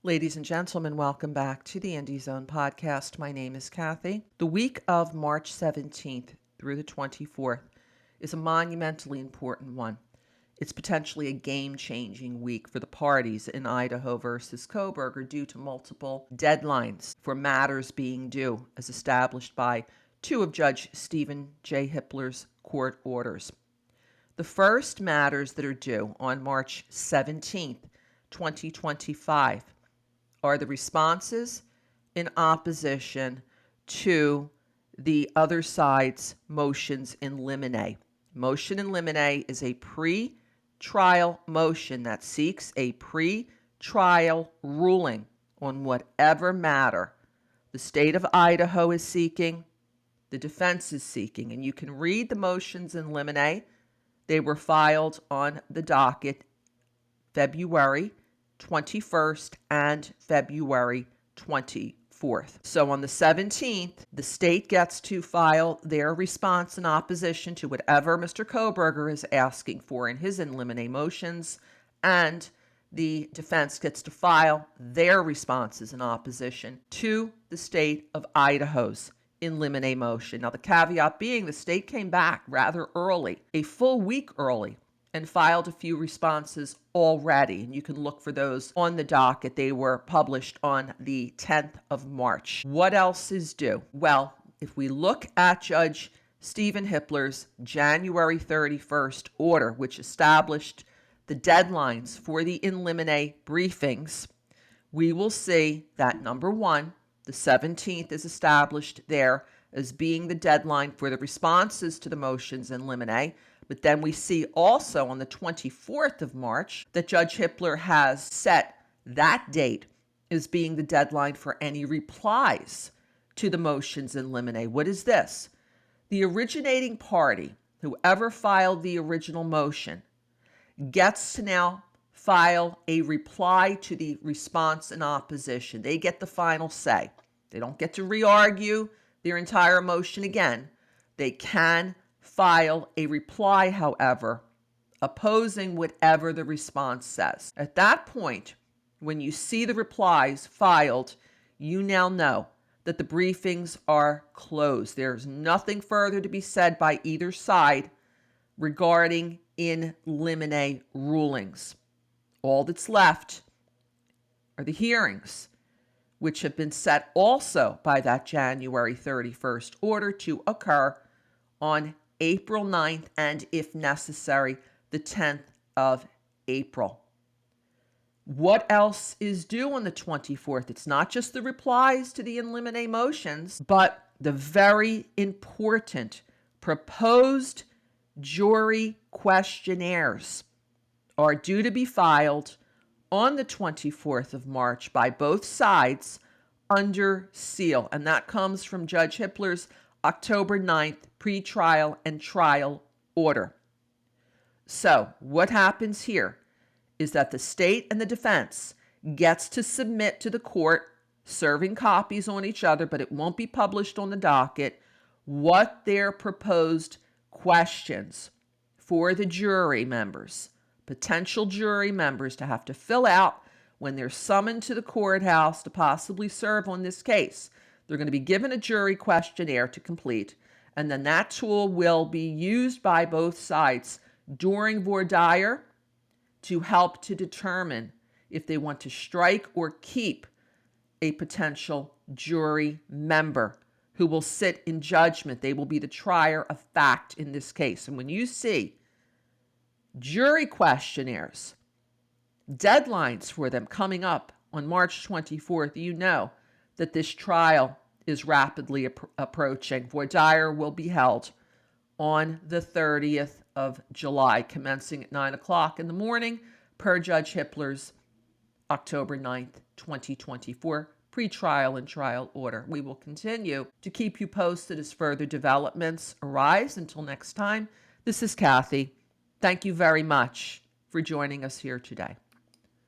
Ladies and gentlemen, welcome back to the Indie Zone podcast. My name is Kathy. The week of March 17th through the 24th is a monumentally important one. It's potentially a game-changing week for the parties in Idaho versus Kohberger due to multiple deadlines for matters being due, as established by two of Judge Stephen J. Hippler's court orders. The first matters that are due on March 17th, 2025 are the responses in opposition to the other side's motions in limine. Motion in limine is a pre-trial motion that seeks a pre-trial ruling on whatever matter the state of Idaho is seeking, the defense is seeking. And you can read the motions in limine. They were filed on the docket February 21st and February 24th. So on the 17th, the state gets to file their response in opposition to whatever Mr. Kohberger is asking for in his in limine motions, and the defense gets to file their responses in opposition to the state of Idaho's in limine motion. Now, the caveat being the state came back rather early, a full week early, and filed a few responses already. And you can look for those on the docket. They were published on the 10th of March. What else is due? Well, if we look at Judge Stephen Hippler's January 31st order, which established the deadlines for the in limine briefings, we will see that number one, the 17th is established there as being the deadline for the responses to the motions in limine. But then we see also on the 24th of March that Judge Hippler has set that date as being the deadline for any replies to the motions in limine. What is this? The originating party, whoever filed the original motion, gets to now file a reply to the response in opposition. They get the final say. They don't get to re-argue their entire motion again. They can file a reply, however, opposing whatever the response says. At that point, when you see the replies filed, you now know that the briefings are closed. There's nothing further to be said by either side regarding in limine rulings. All that's left are the hearings, which have been set also by that January 31st order to occur on April 9th and, if necessary, the 10th of April. What else is due on the 24th? It's not just the replies to the in limine motions, but the very important proposed jury questionnaires are due to be filed on the 24th of March by both sides under seal. And that comes from Judge Hippler's October 9th pretrial and trial order. So what happens here is that the state and the defense gets to submit to the court, serving copies on each other, but it won't be published on the docket, what their proposed questions for the jury members, potential jury members, to have to fill out when they're summoned to the courthouse to possibly serve on this case. They're going to be given a jury questionnaire to complete, and then that tool will be used by both sides during voir dire to help to determine if they want to strike or keep a potential jury member who will sit in judgment. They will be the trier of fact in this case. And when you see jury questionnaires, deadlines for them coming up on March 24th, you know that this trial is rapidly approaching. Voir dire will be held on the 30th of July, commencing at 9 o'clock in the morning, per Judge Hippler's October 9th, 2024 pretrial and trial order. We will continue to keep you posted as further developments arise. Until next time, this is Kathy. Thank you very much for joining us here today.